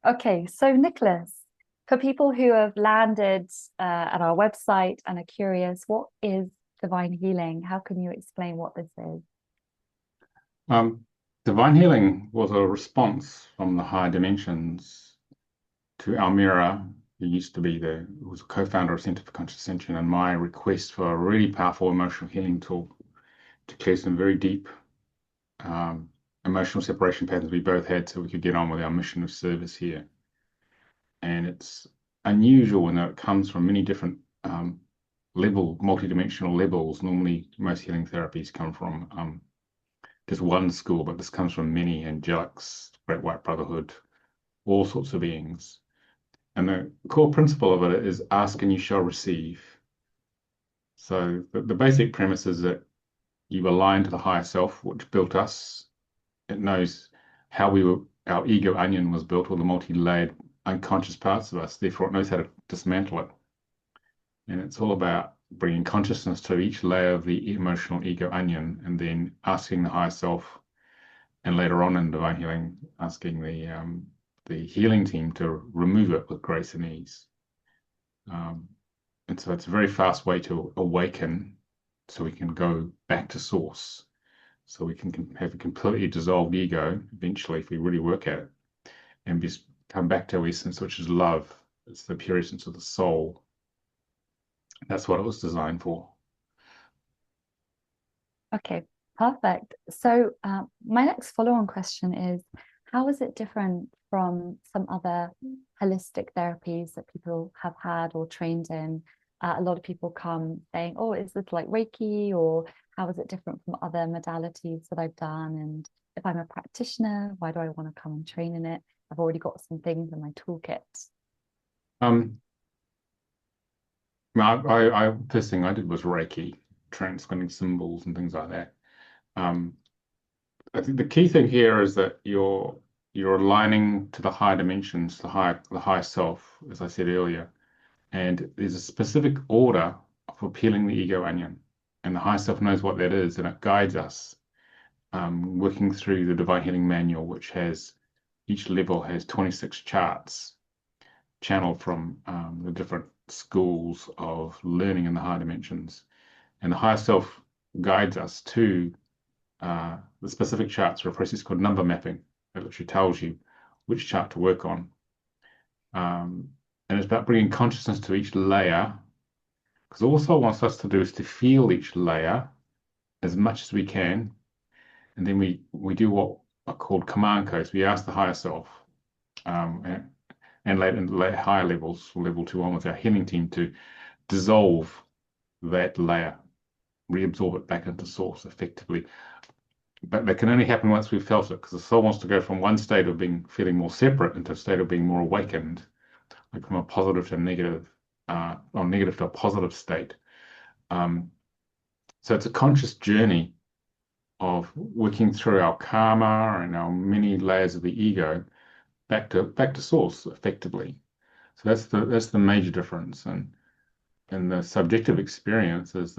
Okay, so Nicholas, for people who have landed at our website and are curious, what is divine healing? How can you explain what this is? Um, Divine healing was a response from the higher dimensions to Almira, who used to be who was a co-founder of Center for Conscious Ascension, and my request for a really powerful emotional healing tool to clear some very deep um, emotional separation patterns we both had so we could get on with our mission of service here. And it's unusual in that it comes from many different multidimensional levels. Normally, most healing therapies come from just one school, but this comes from many angelics, Great White Brotherhood, all sorts of beings. And the core principle of it is ask and you shall receive. So the basic premise is that you align to the higher self, which built us. It knows how our ego onion was built, all the multi-layered unconscious parts of us. Therefore, it knows how to dismantle it. And it's all about bringing consciousness to each layer of the emotional ego onion and then asking the higher self, and later on in divine healing, asking the healing team to remove it with grace and ease. Um, and so it's a very fast way to awaken so we can go back to source. So we can have a completely dissolved ego eventually if we really work at it and just come back to our essence, which is love. It's the pure essence of the soul. That's what it was designed for. Okay, perfect. So, my next follow-on question is, how is it different from some other holistic therapies that people have had or trained in? A lot of people come saying, "Oh, is this like Reiki?" Or how is it different from other modalities that I've done? And if I'm a practitioner, why do I want to come and train in it? I've already got some things in my toolkit. Um, First thing I did was Reiki, transcending symbols and things like that. Um, I think the key thing here is that you're aligning to the higher dimensions, the higher self, as I said earlier. And there's a specific order for peeling the ego onion. And the higher self knows what that is, and it guides us, working through the Divine Healing Manual, which has each level has 26 charts channeled from the different schools of learning in the higher dimensions. And the higher self guides us to the specific charts for a process called number mapping. It literally tells you which chart to work on. And it's about bringing consciousness to each layer, because also what it wants us to do is to feel each layer as much as we can. And then we do what are called command codes. We ask the higher self, and, later in higher levels, level two on with our healing team to dissolve that layer, reabsorb it back into source effectively. But that can only happen once we've felt it, because the soul wants to go from one state of feeling more separate into a state of being more awakened, like from a positive to a negative, or negative to a positive state. Um, so it's a conscious journey of working through our karma and our many layers of the ego back to source effectively. So that's the major difference. And the subjective experience is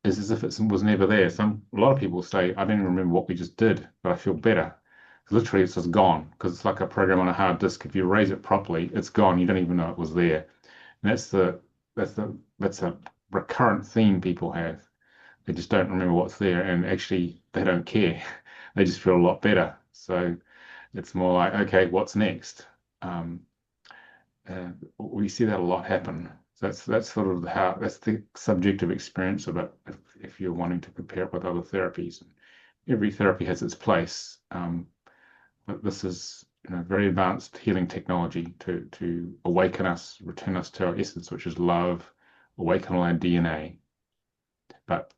as if it was never there. A lot of people say, I don't even remember what we just did, but I feel better. Literally, it's just gone because it's like a program on a hard disk. If you erase it properly, it's gone. You don't even know it was there. And that's a recurrent theme people have. They just don't remember what's there, and actually, they don't care. They just feel a lot better. So it's more like, okay, what's next? Um, uh, we see that a lot happen. So that's sort of that's the subjective experience of it. If you're wanting to compare it with other therapies, every therapy has its place, but this is very advanced healing technology to awaken us, return us to our essence, which is love, awaken all our DNA, but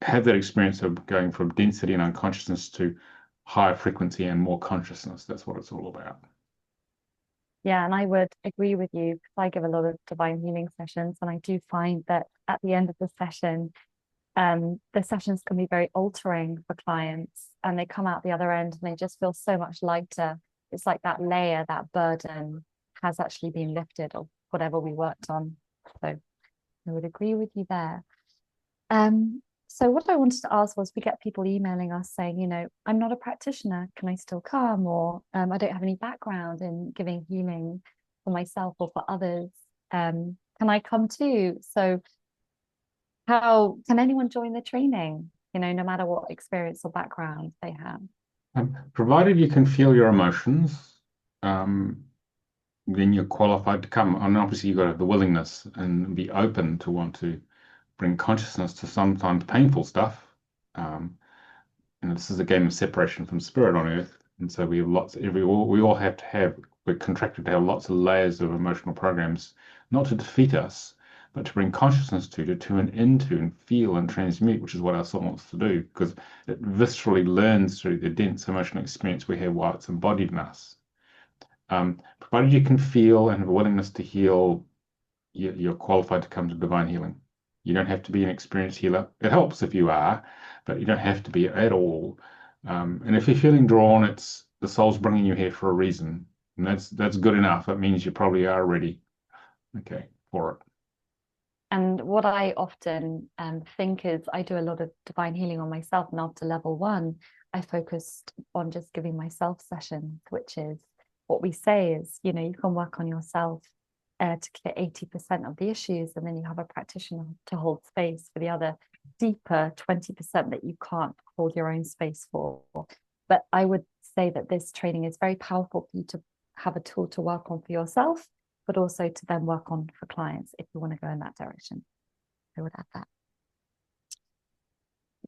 have that experience of going from density and unconsciousness to higher frequency and more consciousness. That's what it's all about. Yeah, and I would agree with you because I give a lot of divine healing sessions, and I do find that at the end of the sessions can be very altering for clients, and they come out the other end and they just feel so much lighter. It's like that layer, that burden has actually been lifted, or whatever we worked on. So I would agree with you there. So what I wanted to ask was, we get people emailing us saying, I'm not a practitioner, can I still come? Or I don't have any background in giving healing for myself or for others. Can I come too? So how can anyone join the training? No matter what experience or background they have. Provided you can feel your emotions, um, then you're qualified to come. And obviously, you've got to have the willingness and be open to want to bring consciousness to sometimes painful stuff. Um, this is a game of separation from spirit on Earth, and so we have we all have to have, we're contracted to have lots of layers of emotional programs, not to defeat us, but to bring consciousness to tune into and feel and transmute, which is what our soul wants to do, because it viscerally learns through the dense emotional experience we have while it's embodied in us. Provided you can feel and have a willingness to heal, you're qualified to come to divine healing. You don't have to be an experienced healer. It helps if you are, but you don't have to be at all. And if you're feeling drawn, it's the soul's bringing you here for a reason, and that's good enough. That means you probably are ready, okay, for it. And what I often think is, I do a lot of divine healing on myself. And after level one, I focused on just giving myself sessions, which is what we say is, you can work on yourself to clear 80% of the issues. And then you have a practitioner to hold space for the other deeper 20% that you can't hold your own space for. But I would say that this training is very powerful for you to have a tool to work on for yourself, but also to then work on for clients if you want to go in that direction. I would add that.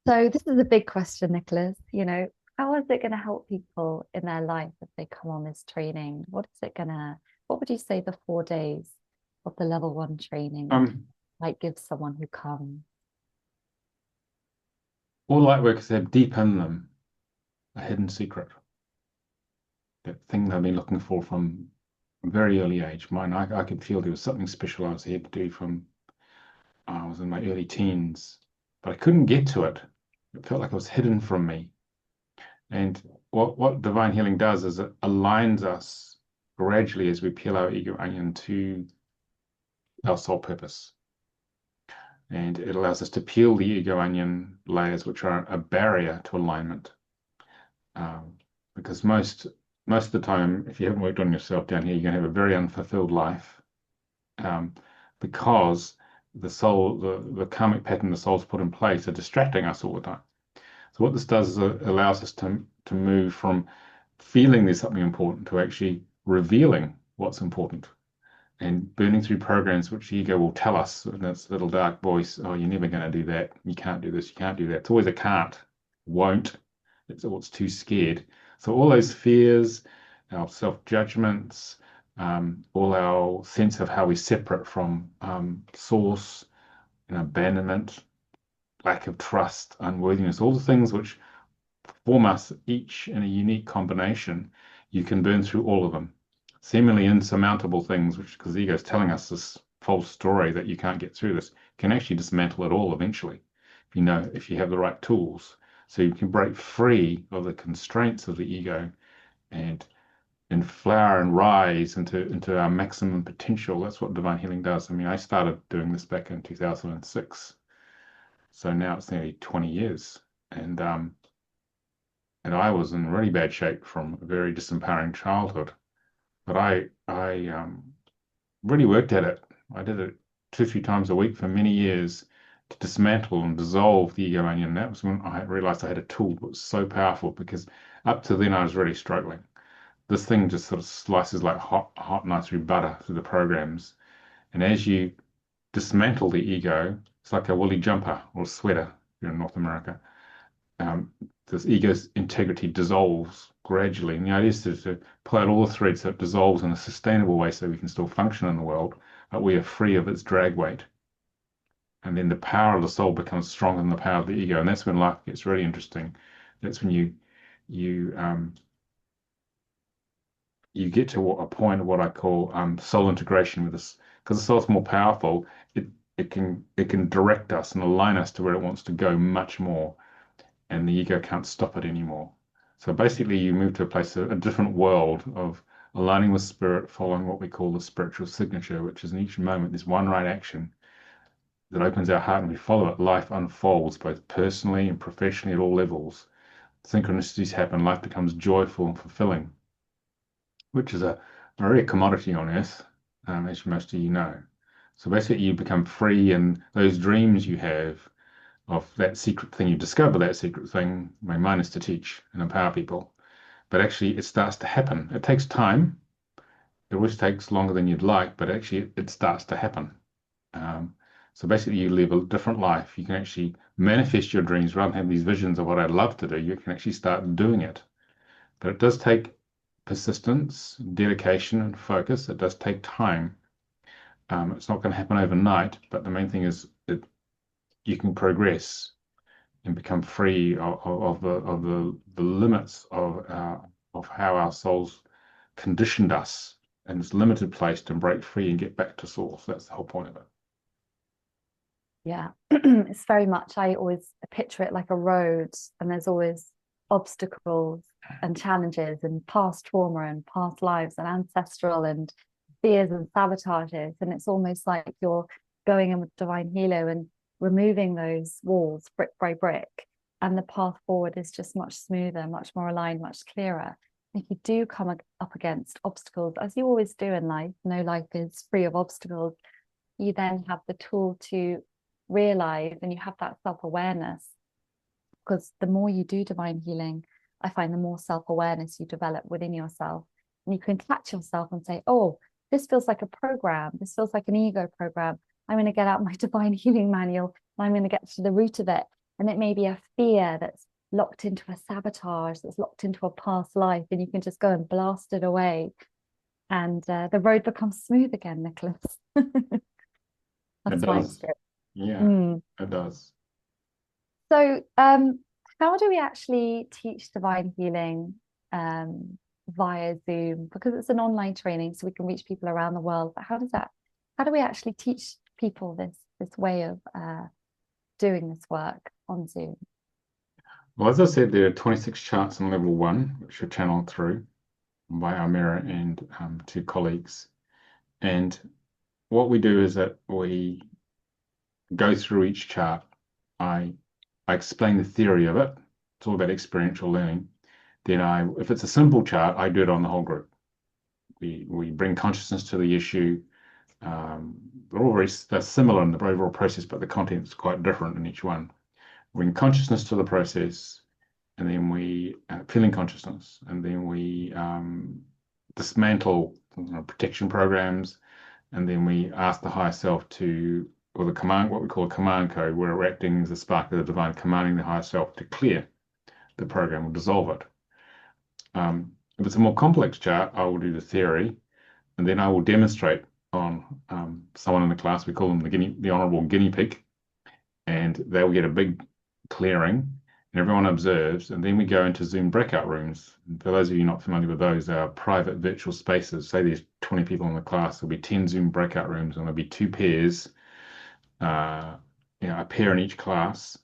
So this is a big question, Nicolas. How is it going to help people in their life if they come on this training? What would you say the 4 days of the level one training might give someone who comes? All light workers have deep in them a hidden secret, that thing they've been looking for from a very early age. Mine, I could feel there was something special I was here to do from I was in my early teens, but I couldn't get to it. It felt like it was hidden from me. And what divine healing does is it aligns us gradually as we peel our ego onion to our soul purpose. And it allows us to peel the ego onion layers, which are a barrier to alignment. Because most of the time, if you haven't worked on yourself down here, you're going to have a very unfulfilled life, because the soul, the karmic pattern the soul's put in place are distracting us all the time. So what this does is it allows us to move from feeling there's something important to actually revealing what's important and burning through programs which the ego will tell us in its little dark voice, oh, you're never going to do that. You can't do this. You can't do that. It's always a can't, won't. It's too scared. So all those fears, our self-judgments, all our sense of how we separate from source and abandonment, lack of trust, unworthiness, all the things which form us each in a unique combination, you can burn through all of them. Seemingly insurmountable things, which because the ego is telling us this false story that you can't get through this, can actually dismantle it all eventually, if you have the right tools. So you can break free of the constraints of the ego and flower and rise into our maximum potential. That's what divine healing does. I mean, I started doing this back in 2006. So now it's nearly 20 years. And I was in really bad shape from a very disempowering childhood. But I really worked at it. I did it 2, 3 times a week for many years to dismantle and dissolve the ego onion. That was when I realized I had a tool that was so powerful, because up to then I was really struggling. This thing just sort of slices like hot knife through butter through the programs. And as you dismantle the ego, it's like a woolly jumper or a sweater here in North America. This ego's integrity dissolves gradually. And the idea is to pull out all the threads so it dissolves in a sustainable way so we can still function in the world, but we are free of its drag weight. And then the power of the soul becomes stronger than the power of the ego. And that's when life gets really interesting. That's when you get to a point of what I call soul integration with this, because the soul's more powerful. It can direct us and align us to where it wants to go much more, and the ego can't stop it anymore. So basically, you move to a place, a different world of aligning with spirit, following what we call the spiritual signature, which is in each moment there's one right action. that opens our heart and we follow it, life unfolds both personally and professionally at all levels. Synchronicities happen, life becomes joyful and fulfilling, which is a rare commodity on earth, as most of you know. So basically, you become free, and those dreams you have of that secret thing, you discover that secret thing. My mind is to teach and empower people, but actually, it starts to happen. It takes time. It always takes longer than you'd like, but actually, it starts to happen. Um, so basically, you live a different life. You can actually manifest your dreams rather than have these visions of what I'd love to do. You can actually start doing it. But it does take persistence, dedication, and focus. It does take time. It's not going to happen overnight, but the main thing is that you can progress and become free of the limits of how our souls conditioned us in this limited place to break free and get back to source. That's the whole point of it. Yeah, it's very much, I always picture it like a road, and there's always obstacles and challenges and past trauma and past lives and ancestral and fears and sabotages. And it's almost like you're going in with divine healer and removing those walls brick by brick. And the path forward is just much smoother, much more aligned, much clearer. If you do come up against obstacles, as you always do in life, no life is free of obstacles, you then have the tool to realize, and you have that self-awareness, because the more you do divine healing, I find the more self-awareness you develop within yourself, and you can catch yourself and say, oh, this feels like a program, this feels like an ego program. I'm going to get out my divine healing manual and I'm going to get to the root of it. And it may be a fear that's locked into a sabotage, that's locked into a past life, and you can just go and blast it away, and the road becomes smooth again, Nicolas. It That's my does. experience. Yeah, Mm. it does. So, how do we actually teach divine healing via Zoom? Because it's an online training, so we can reach people around the world. But how do we actually teach people this way of doing this work on Zoom? Well, as I said, there are 26 charts in level one, which are channeled through by our mirror and two colleagues. And what we do is that we go through each chart. I explain the theory of it. It's all about experiential learning. Then if it's a simple chart, I do it on the whole group. We bring consciousness to the issue. They're similar in the overall process, but the content is quite different in each one. Bring consciousness to the process, and then we feeling consciousness, and then we dismantle protection programs, and then we ask the higher self to, or the command, what we call a command code, where we're acting as a spark of the divine, commanding the higher self to clear the program or dissolve it. If it's a more complex chart, I will do the theory, and then I will demonstrate on someone in the class. We call them the honorable guinea pig, and they'll get a big clearing, and everyone observes, and then we go into Zoom breakout rooms. And for those of you not familiar with those, they are private virtual spaces. Say there's 20 people in the class, there'll be 10 Zoom breakout rooms, and there'll be two pairs, uh, a pair in each class,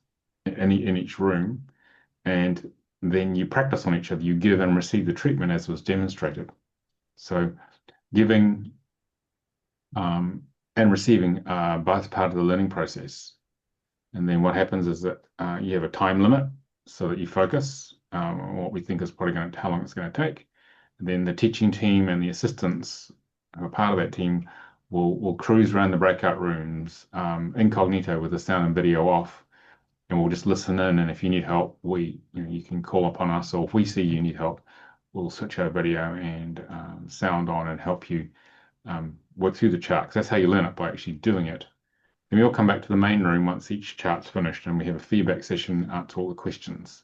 in each room, and then you practice on each other. You give and receive the treatment as was demonstrated. So giving and receiving are both part of the learning process. And then what happens is that you have a time limit so that you focus on what we think is probably how long it's going to take. And then the teaching team and the assistants who are part of that team will cruise around the breakout rooms incognito with the sound and video off, and we'll just listen in. And if you need help, you can call upon us, or if we see you need help, we'll switch our video and sound on and help you work through the charts. That's how you learn it, by actually doing it. Then we all come back to the main room once each chart's finished, and we have a feedback session to all the questions.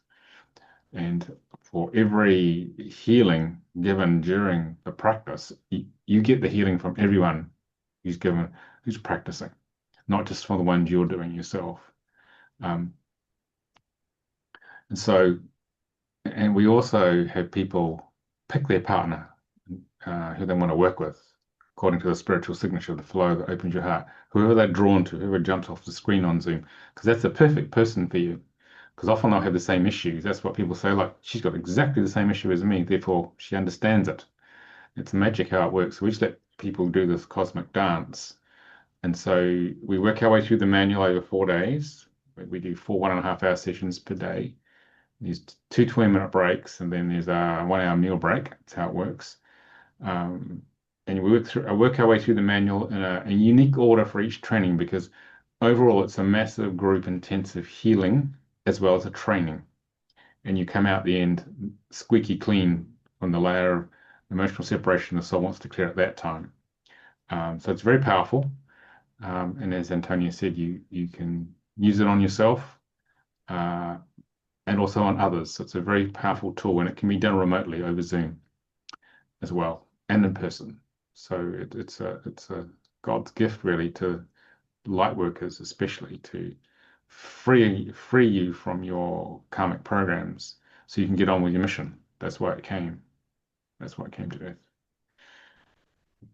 And for every healing given during the practice, you get the healing from everyone who's practicing, not just for the ones you're doing yourself. Um, and we also have people pick their partner who they want to work with, according to the spiritual signature, the flow that opens your heart, whoever they're drawn to, whoever jumps off the screen on Zoom, because that's the perfect person for you. Because often they'll have the same issues. That's what people say, like, she's got exactly the same issue as me, therefore she understands it. It's magic how it works. So we just let people do this cosmic dance And so we work our way through the manual over 4 days. We do 4 1.5 hour sessions per day. There's two 20-minute breaks, and then there's a 1 hour meal break. That's how it works. Um, and I work our way through the manual in a unique order for each training because overall it's a massive group intensive healing as well as a training. And you come out the end squeaky clean on the layer of emotional separation the soul wants to clear at that time. So it's very powerful. And as Antonia said, you can use it on yourself uh, and also on others. So it's a very powerful tool, and it can be done remotely over Zoom as well and in person. So it's a God's gift really to light workers, especially to free you from your karmic programs, so you can get on with your mission. That's why it came. That's why it came to Earth.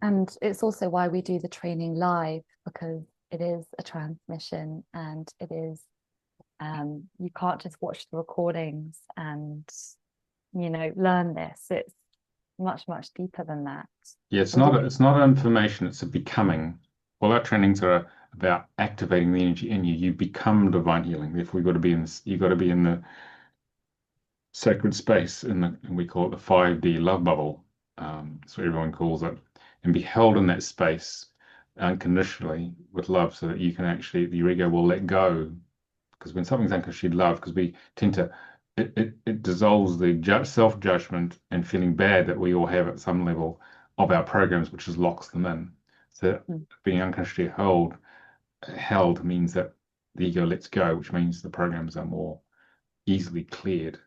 And it's also why we do the training live, because it is a transmission, and it is you can't just watch the recordings and learn this. It's much, much deeper than that. Yeah, it's not information, it's a becoming. All our trainings are about activating the energy in you. You become divine healing. Therefore, you've got to be in this, you've got to be in the sacred space and we call it the 5D love bubble. That's what everyone calls it, and be held in that space unconditionally with love, so that you can actually your ego will let go. Because when something's unconditionally loved, because we tend to it dissolves the self-judgment and feeling bad that we all have at some level of our programs, which is locks them in. So being unconditionally held means that the ego lets go, which means the programs are more easily cleared.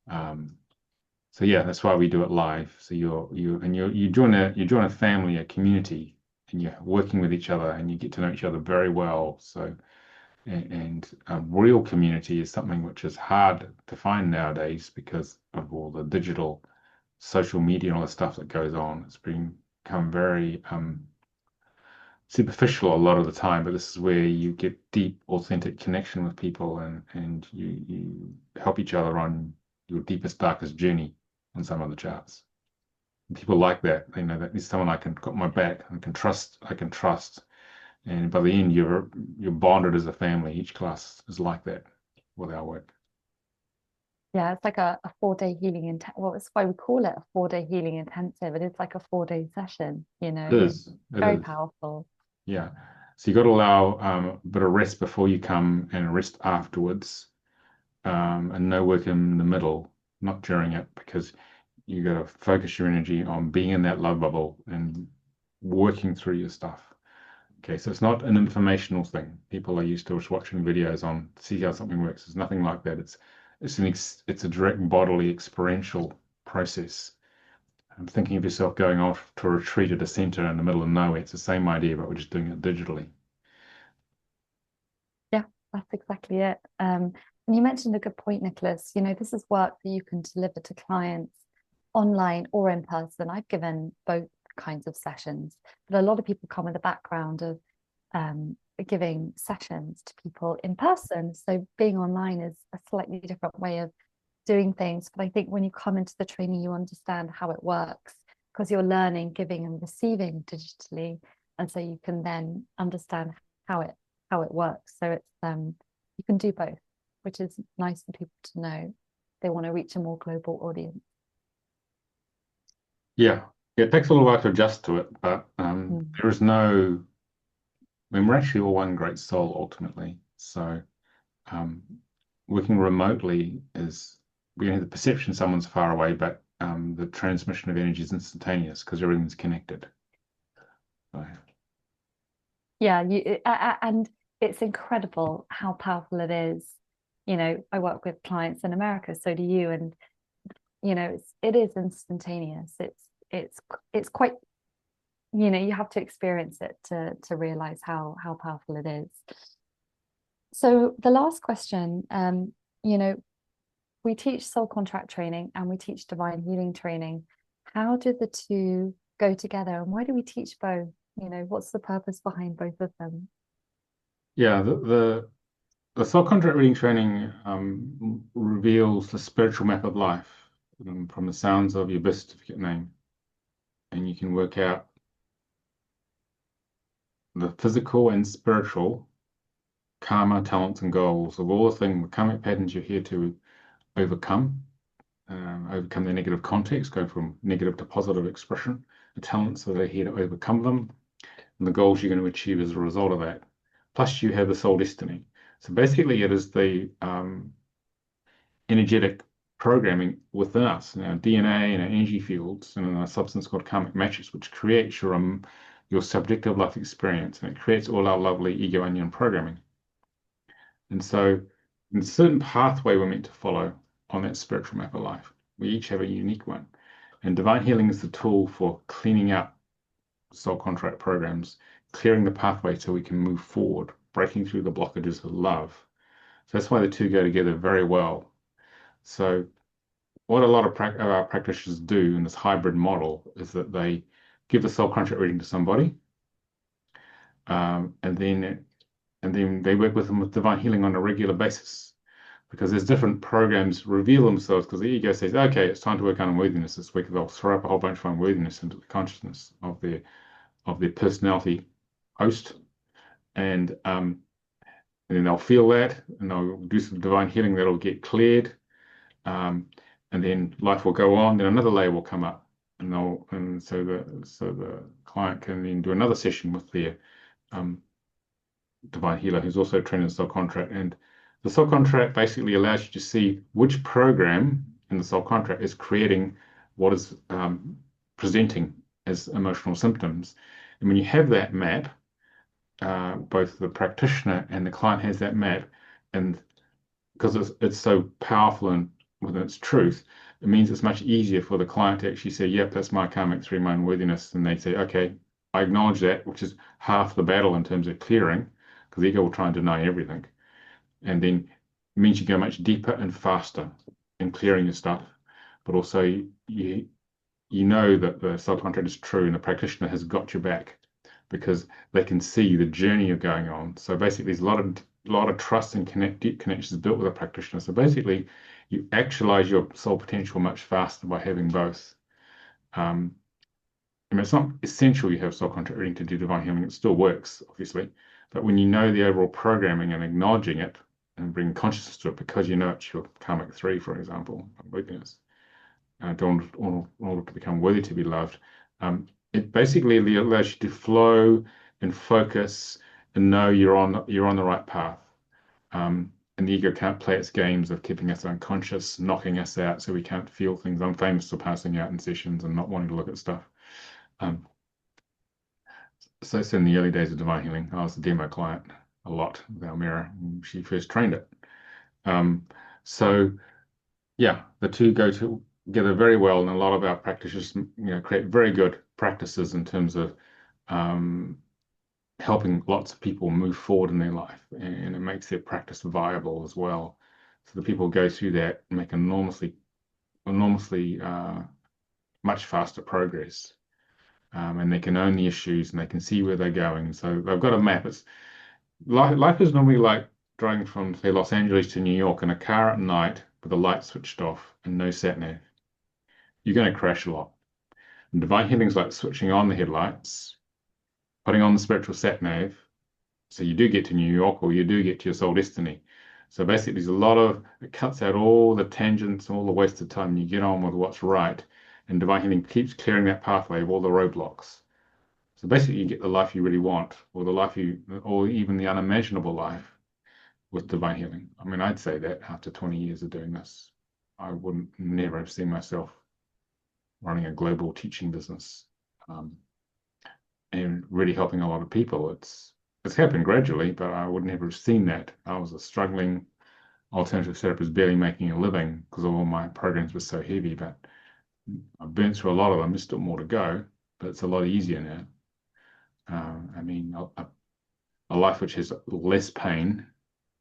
So yeah, that's why we do it live. So you join a family, a community, and you're working with each other, and you get to know each other very well. So and real community is something which is hard to find nowadays because of all the digital social media and all the stuff that goes on. It's become very superficial a lot of the time, but this is where you get deep, authentic connection with people, and you help each other on your deepest, darkest journey on some of the charts. And people like that. They know that there's someone I can got my back, I can trust, And by the end, you're bonded as a family. Each class is like that with our work. Yeah, it's like a 4-day healing well, that's why we call it a 4-day healing intensive. It is like a 4-day session, It is. It very is. powerful. Yeah. So you got to allow a bit of rest before you come and rest afterwards, and no work in the middle, not during it, because you got to focus your energy on being in that love bubble and working through your stuff. Okay, so it's not an informational thing. People are used to just watching videos on see how something works. It's nothing like that. It's a direct bodily experiential process. I'm thinking of yourself going off to a retreat at a center in the middle of nowhere. It's the same idea, but we're just doing it digitally. Yeah, that's exactly it. And you mentioned a good point, Nicolas. This is work that you can deliver to clients online or in person. I've given both kinds of sessions, but a lot of people come with a background of giving sessions to people in person. So being online is a slightly different way of doing things. But I think when you come into the training, you understand how it works because you're learning, giving and receiving digitally. And so you can then understand how it works. So it's you can do both, which is nice for people to know. They want to reach a more global audience. Yeah, it takes a little while to adjust to it, but there is no. I mean, we're actually all one great soul ultimately. So um, working remotely is we have the perception someone's far away, but the transmission of energy is instantaneous because everything's connected. So, Yeah, and it's incredible how powerful it is. I work with clients in America, so do you, and it is instantaneous. It's quite, you have to experience it to realize how powerful it is. So the last question, we teach soul contract training and we teach divine healing training. How do the two go together, and why do we teach both? What's the purpose behind both of them? yeah, the soul contract reading training reveals the spiritual map of life from the sounds of your birth certificate name, and you can work out the physical and spiritual karma, talents, and goals of all the karmic patterns you're here to overcome, overcome their negative context, go from negative to positive expression, the talents that are here to overcome them, and the goals you're going to achieve as a result of that. Plus, you have the soul destiny. So basically, it is the energetic programming within us, in our DNA and our energy fields, and in a substance called karmic matrix, which creates your subjective life experience, and it creates all our lovely ego onion programming. And so, in a certain pathway we're meant to follow on that spiritual map of life. We each have a unique one. And divine healing is the tool for cleaning up soul contract programs, clearing the pathway so we can move forward, breaking through the blockages of love. So that's why the two go together very well. So what a lot of our practitioners do in this hybrid model is that they give the soul contract reading to somebody, and then they work with them with divine healing on a regular basis, because there's different programs reveal themselves because the ego says, okay, it's time to work on unworthiness this week. They'll throw up a whole bunch of unworthiness into the consciousness of their personality host, and then they'll feel that, and they'll do some divine healing that'll get cleared, and then life will go on. Then another layer will come up, and so the client can then do another session with their divine healer, who's also trained in soul contract. And the soul contract basically allows you to see which program in the soul contract is creating what is presenting as emotional symptoms. And when you have that map, both the practitioner and the client has that map, and because it's so powerful and within its truth, it means it's much easier for the client to actually say, yep, that's my karmic 3, my unworthiness. And they say, okay, I acknowledge that, which is half the battle in terms of clearing, because the ego will try and deny everything. And then it means you go much deeper and faster in clearing your stuff. But also, you know that the soul contract is true and the practitioner has got your back because they can see the journey you're going on. So basically, there's a lot of trust and deep connections built with a practitioner. So basically, you actualize your soul potential much faster by having both. I mean, it's not essential you have soul contract reading to do divine healing. It still works, obviously. But when you know the overall programming and acknowledging it and bring consciousness to it, because you know it's your karmic 3, for example, weakness, in order to become worthy to be loved, it basically allows you to flow and focus and know you're on the right path. And the ego can't play its games of keeping us unconscious, knocking us out so we can't feel things. I'm famous for passing out in sessions and not wanting to look at stuff. So in the early days of divine healing, I was a demo client a lot with Almira when she first trained it. So yeah, the two go together very well, and a lot of our practitioners, create very good practices in terms of helping lots of people move forward in their life, and it makes their practice viable as well. So the people go through that and make enormously much faster progress, and they can own the issues and they can see where they're going. So they've got a map. It's life is normally like driving from, say, Los Angeles to New York in a car at night with the lights switched off and no sat nav. You're going to crash a lot. And divine healing is like switching on the headlights, putting on the spiritual sat nav, so you do get to New York or you do get to your soul destiny. So basically, it cuts out all the tangents, all the wasted time, and you get on with what's right. And divine healing keeps clearing that pathway of all the roadblocks. So basically, you get the life you really want, or even the unimaginable life with divine healing. I mean, I'd say that after 20 years of doing this, I wouldn't never have seen myself running a global teaching business, and really helping a lot of people. It's happened gradually, but I would never have seen that. I was a struggling alternative therapist, barely making a living because all my programs were so heavy. But I've been through a lot of them. There's still more to go, but it's a lot easier now. I mean, a life which has less pain,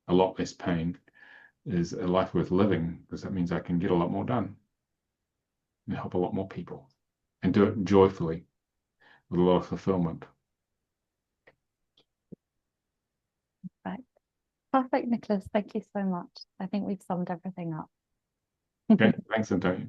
a lot less pain, is a life worth living, because that means I can get a lot more done and help a lot more people and do it joyfully with a lot of fulfillment. Right. Perfect, Nicolas. Thank you so much. I think we've summed everything up. Okay, thanks, Antonio.